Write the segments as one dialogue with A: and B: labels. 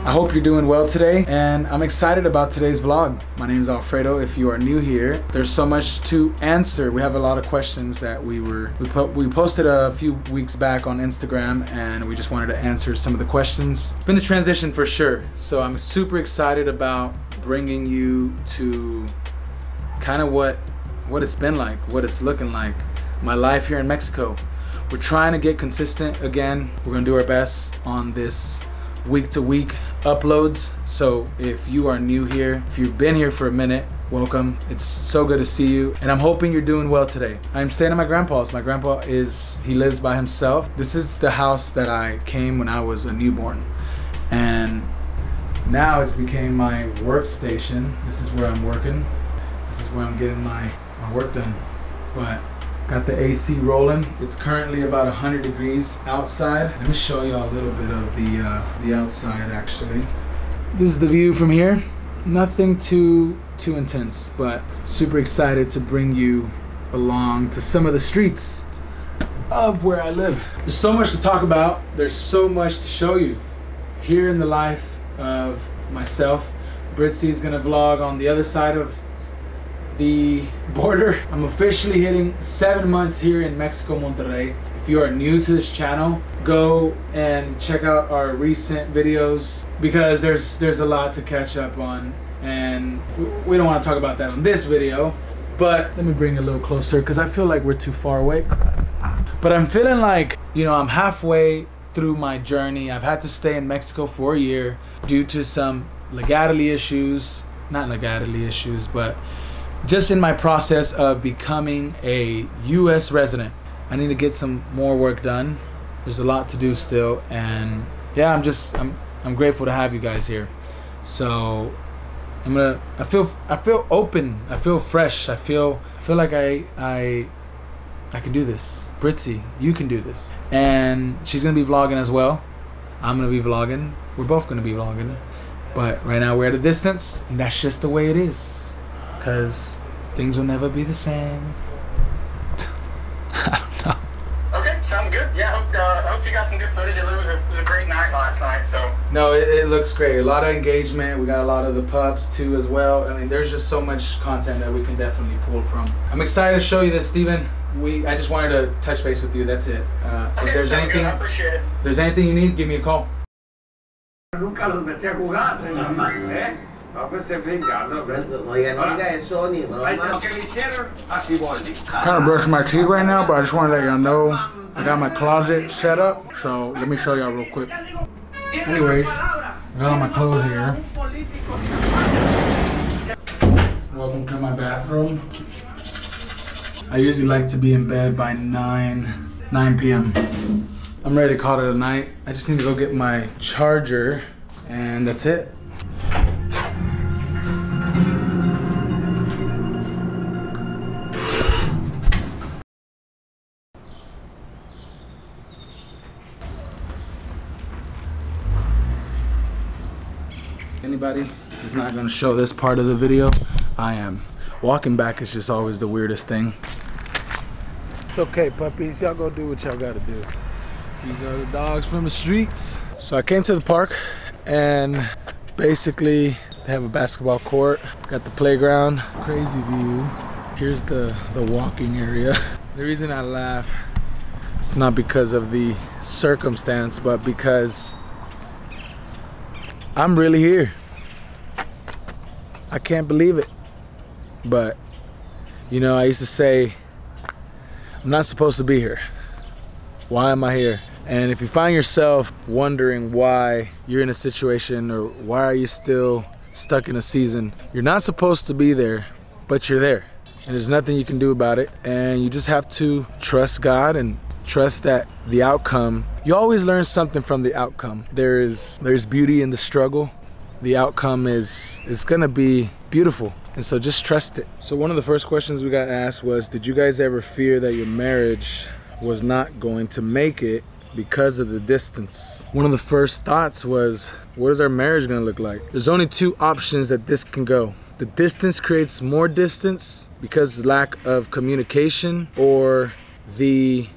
A: I hope you're doing well today, and I'm excited about today's vlog. My name is Alfredo. If you are new here, there's so much to answer. We have a lot of questions that we posted a few weeks back on Instagram, and we just wanted to answer some of the questions. It's been a transition for sure, so I'm super excited about bringing you to kind of what it's been like, what it's looking like, my life here in Mexico. We're trying to get consistent again. We're gonna do our best on this week-to-week uploads. So if you are new here, if you've been here for a minute, welcome. It's so good to see you, and I'm hoping you're doing well today. I'm staying at my grandpa's. My grandpa he lives by himself. This is the house that I came when I was a newborn, and now it's became my workstation. This is where I'm working. This is where I'm getting my work done. But got the AC rolling. It's currently about 100 degrees outside. Let me show you a little bit of the outside actually. This is the view from here. Nothing too intense, but super excited to bring you along to some of the streets of where I live. There's so much to talk about. There's so much to show you here in the life of myself. Brithzy is gonna vlog on the other side of the border. I'm officially hitting 7 months here in Mexico, Monterrey. If you are new to this channel, go and check out our recent videos because there's a lot to catch up on, and we don't want to talk about that on this video. But let me bring it a little closer because I feel like we're too far away. But I'm feeling like, you know, I'm halfway through my journey. I've had to stay in Mexico for a year due to some legality issues. Not legality issues, but just in my process of becoming a US resident. I need to get some more work done. There's a lot to do still, and yeah, I'm grateful to have you guys here. So I feel open, I feel fresh, I feel like I can do this. Brithzy, you can do this. And she's gonna be vlogging as well. I'm gonna be vlogging. We're both gonna be vlogging. But right now we're at a distance, and that's just the way it is. Because things will never be the same. I don't know. Okay, sounds good. Yeah, I hope you got some good footage. It was a great night last night. So no, it looks great. A lot of engagement. We got a lot of the pups too as well. I mean, there's just so much content that we can definitely pull from. I'm excited to show you this, Steven. I just wanted to touch base with you. That's it.
B: Okay,
A: if there's anything,
B: I appreciate it.
A: If there's anything you need, give me a call.
C: Nunca los metí a jugar, señor.
A: Kind of brushing my teeth right now, but I just want to let y'all know I got my closet set up, so let me show y'all real quick. Anyways, I got all my clothes here. Welcome to my bathroom. I usually like to be in bed by 9 p.m. I'm ready to call it a night. I just need to go get my charger, and that's it. Anybody is not going to show this part of the video. I am. Walking back is just always the weirdest thing. It's okay, puppies. Y'all go do what y'all got to do. These are the dogs from the streets. So I came to the park, and basically they have a basketball court. Got the playground. Crazy view. Here's the walking area. The reason I laugh, it's not because of the circumstance, but because I'm really here. I can't believe it. But, you know, I used to say, I'm not supposed to be here. Why am I here? And if you find yourself wondering why you're in a situation, or why are you still stuck in a season, you're not supposed to be there, but you're there. And there's nothing you can do about it. And you just have to trust God and trust that the outcome, you always learn something from the outcome. There's beauty in the struggle. The outcome is gonna be beautiful, and so just trust it. So one of the first questions we got asked was, did you guys ever fear that your marriage was not going to make it because of the distance? One of the first thoughts was, what is our marriage gonna look like? There's only two options that this can go. The distance creates more distance because lack of communication, or the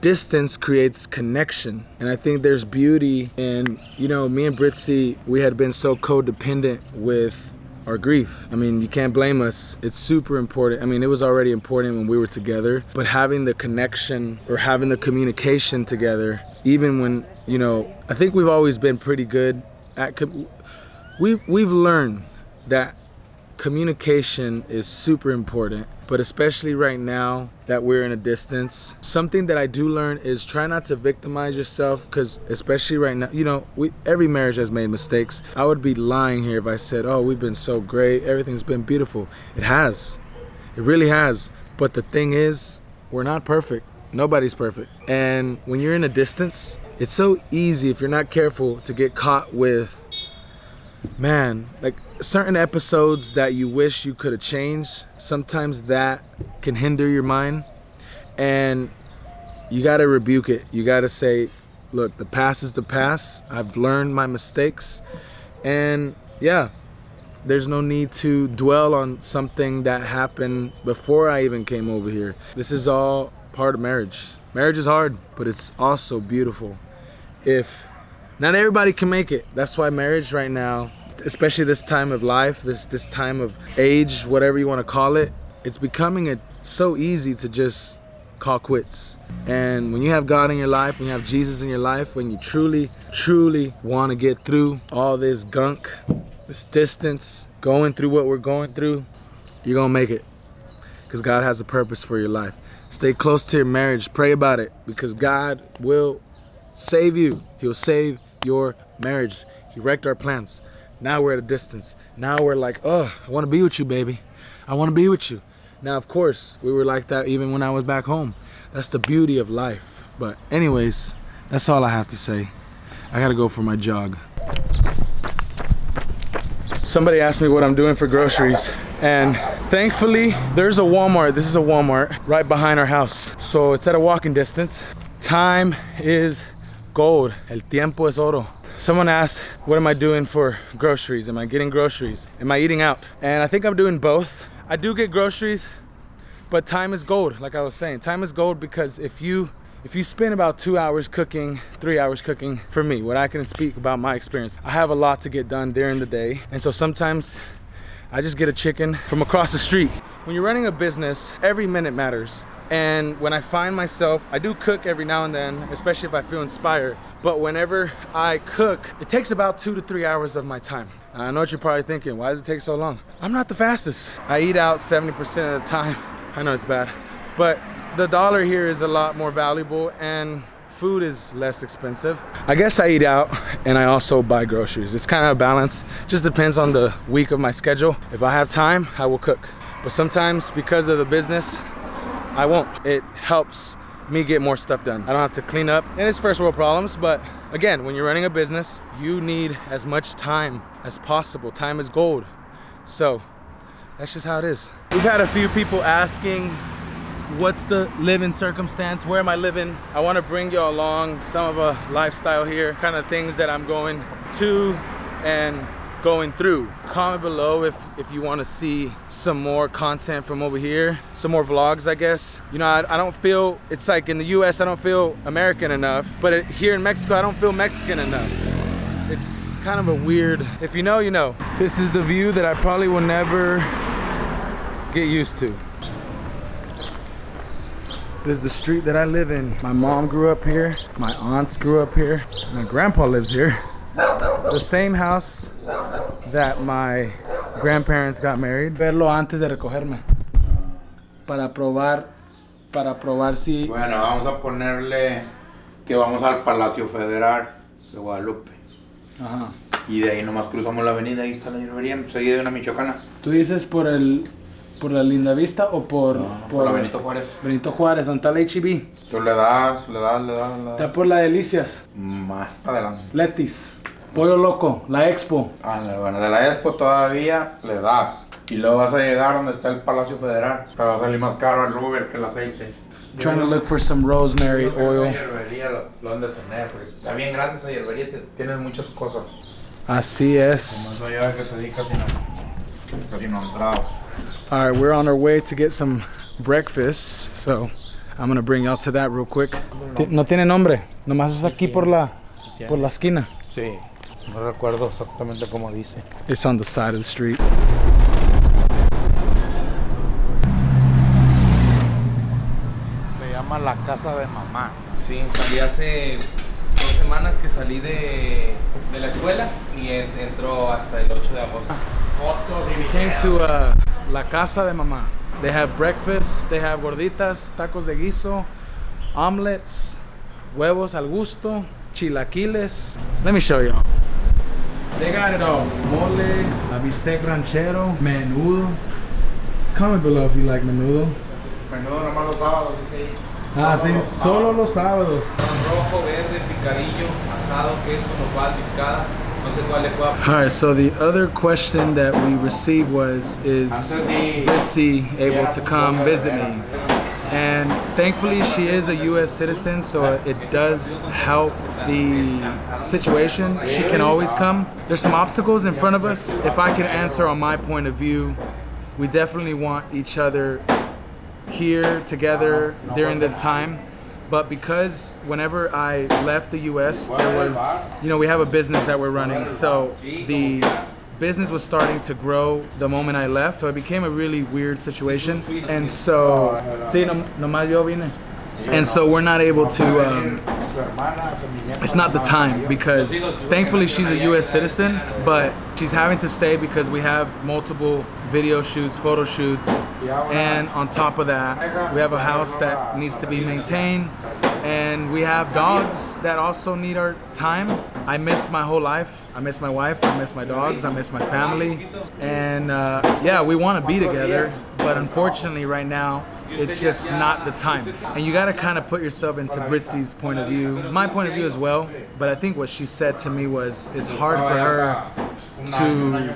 A: distance creates connection. And I think there's beauty in, you know, me and Brithzy, we had been so codependent with our grief. I mean, you can't blame us. It's super important. I mean, it was already important when we were together, but having the connection or having the communication together, even when, you know, I think we've always been pretty good at, we've learned that communication is super important, but especially right now that we're in a distance. Something that I do learn is try not to victimize yourself, because especially right now, you know, every marriage has made mistakes. I would be lying here if I said, oh, we've been so great, everything's been beautiful. It has. It really has. But the thing is, we're not perfect. Nobody's perfect. And when you're in a distance, it's so easy, if you're not careful, to get caught with, man, like certain episodes that you wish you could have changed. Sometimes that can hinder your mind, and you got to rebuke it. You got to say, look, the past is the past. I've learned my mistakes, and yeah, there's no need to dwell on something that happened before I even came over here. This is all part of marriage. Marriage is hard, but it's also beautiful. If not everybody can make it. That's why marriage right now, especially this time of life, this time of age, whatever you want to call it, it's becoming so easy to just call quits. And when you have God in your life, when you have Jesus in your life, when you truly, truly want to get through all this gunk, this distance, going through what we're going through, you're going to make it. Because God has a purpose for your life. Stay close to your marriage. Pray about it, because God will save you. He'll save your marriage. He wrecked our plans. Now we're at a distance. Now we're like, oh, I want to be with you, baby. I want to be with you. Now, of course, we were like that even when I was back home. That's the beauty of life. But anyways, that's all I have to say. I gotta go for my jog. Somebody asked me what I'm doing for groceries, and thankfully there's a Walmart. This is a Walmart right behind our house. So it's at a walking distance. Time is gold. El tiempo es oro. Someone asked, what am I doing for groceries? Am I getting groceries? Am I eating out? And I think I'm doing both. I do get groceries, but time is gold. Like I was saying, time is gold, because if you spend about 2 hours cooking, 3 hours cooking, for me, what I can speak about my experience, I have a lot to get done during the day. And so sometimes I just get a chicken from across the street. When you're running a business, every minute matters. And when I find myself, I do cook every now and then, especially if I feel inspired. But whenever I cook, it takes about 2 to 3 hours of my time. I know what you're probably thinking, why does it take so long? I'm not the fastest. I eat out 70% of the time. I know it's bad, but the dollar here is a lot more valuable and food is less expensive. I guess I eat out and I also buy groceries. It's kind of a balance. Just depends on the week of my schedule. If I have time, I will cook. But sometimes because of the business, I won't. It helps me get more stuff done. I don't have to clean up, and it's first world problems, but again, when you're running a business, you need as much time as possible. Time is gold. So that's just how it is. We've had a few people asking, what's the living circumstance? Where am I living? I want to bring you along some of a lifestyle here, kind of things that I'm going to and going through. Comment below if you want to see some more content from over here, some more vlogs, I guess. You know, I don't feel, it's like in the US I don't feel American enough, but here in Mexico I don't feel Mexican enough. It's kind of a weird, if you know, you know. This is the view that I probably will never get used to. This is the street that I live in. My mom grew up here, my aunts grew up here, my grandpa lives here. The same house that my grandparents got married. Verlo antes de recogerme. Para probar si...
B: Bueno, vamos a ponerle que vamos al Palacio Federal de Guadalupe.
A: Ajá.
B: Y de ahí nomás cruzamos la avenida, ahí está la hierbería, seguida de una michoacana.
A: ¿Tú dices por la Linda Vista o por
B: la Benito Juárez?
A: Benito Juárez, ¿dónde está la H-E-B?
B: Tú le das.
A: Está por la Delicias.
B: Más para adelante.
A: Letis. Pollo Loco, la Expo.
B: Bueno, de la Expo todavía le das. Y luego vas a llegar donde está el Palacio Federal. Te va a salir más caro el Uber que el aceite.
A: Trying to look for some rosemary oil.
B: La hierbería lo han de tener, porque está bien grande esa hierbería, tiene muchas cosas.
A: Así es.
B: Como eso ya que te di casi no entrado.
A: Alright, we're on our way to get some breakfast. So I'm gonna bring y'all to that real quick. No tiene nombre, nomás es aquí por la esquina.
B: Sí, no recuerdo exactamente cómo dice.
A: It's on the side of the street.
B: Se llama la casa de mamá.
D: Sí, salí hace 2 semanas que salí de la escuela y entró hasta el 8 de agosto.
A: Came to la casa de mamá. They have breakfast, they have gorditas, tacos de guiso, omelets, huevos al gusto, chilaquiles. Let me show y'all. They got it all. Mole, bistec ranchero, menudo. Comment below if you like menudo.
B: Menudo nomás los sábados, dice ahí.
A: Ah, sí, solo los sábados.
D: Rojo, verde, picadillo, asado, queso, nopal, piscada. No sé cuál le pueda.
A: Alright, so the other question that we received was, is Brithzy able to come visit me? And thankfully she is a US citizen, so it does help the situation. She can always come. There's some obstacles in front of us. If I can answer on my point of view, we definitely want each other here together during this time. But because whenever I left the US, there was, you know, we have a business that we're running, so the business was starting to grow the moment I left, so it became a really weird situation. And so, sí, nomás yo vine. And so we're not able to, it's not the time, because thankfully she's a US citizen, but she's having to stay because we have multiple video shoots, photo shoots, and on top of that, we have a house that needs to be maintained, and we have dogs that also need our time. I miss my whole life. I miss my wife, I miss my dogs, I miss my family, and yeah, we want to be together, but unfortunately right now, it's just not the time. And you gotta kind of put yourself into Brithzy's point of view, my point of view as well, but I think what she said to me was, it's hard for her to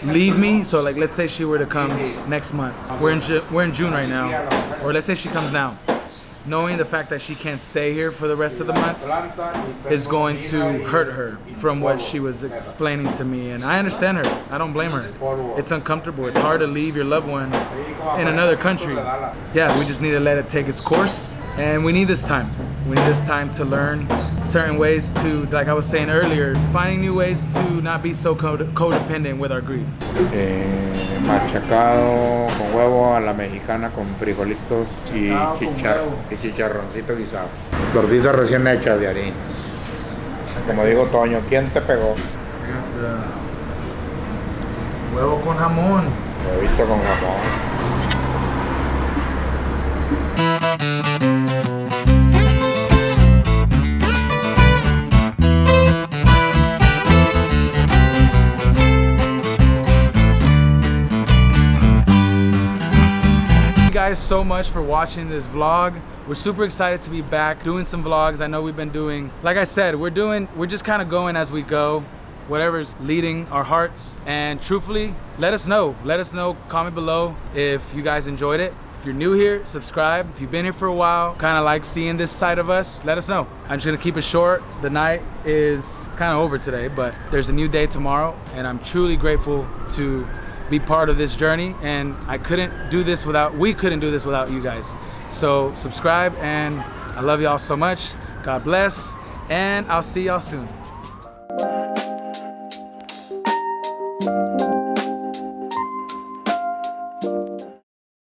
A: leave me. So like, let's say she were to come next month. We're in June right now, or let's say she comes now. Knowing the fact that she can't stay here for the rest of the months is going to hurt her from what she was explaining to me. And I understand her. I don't blame her. It's uncomfortable. It's hard to leave your loved one in another country. Yeah, we just need to let it take its course. And we need this time. We need this time to learn certain ways to, like I was saying earlier, finding new ways to not be so codependent with our grief.
B: Machacado con huevo a la mexicana con frijolitos y chicharroncito guisado. Tortitas recién hechas de harina. Como digo Toño, ¿quién te pegó?
A: Huevo con jamón.
B: Huevito con jamón.
A: Guys so much for watching this vlog. We're super excited to be back doing some vlogs. I know we've been doing, like I said, we're just kind of going as we go, whatever's leading our hearts. And truthfully, let us know, comment below if you guys enjoyed it. If you're new here, subscribe. If you've been here for a while, kind of like seeing this side of us, let us know. I'm just gonna keep it short. The night is kind of over today, but there's a new day tomorrow, and I'm truly grateful to be part of this journey, and we couldn't do this without you guys. So subscribe, and I love y'all so much. God bless, and I'll see y'all soon.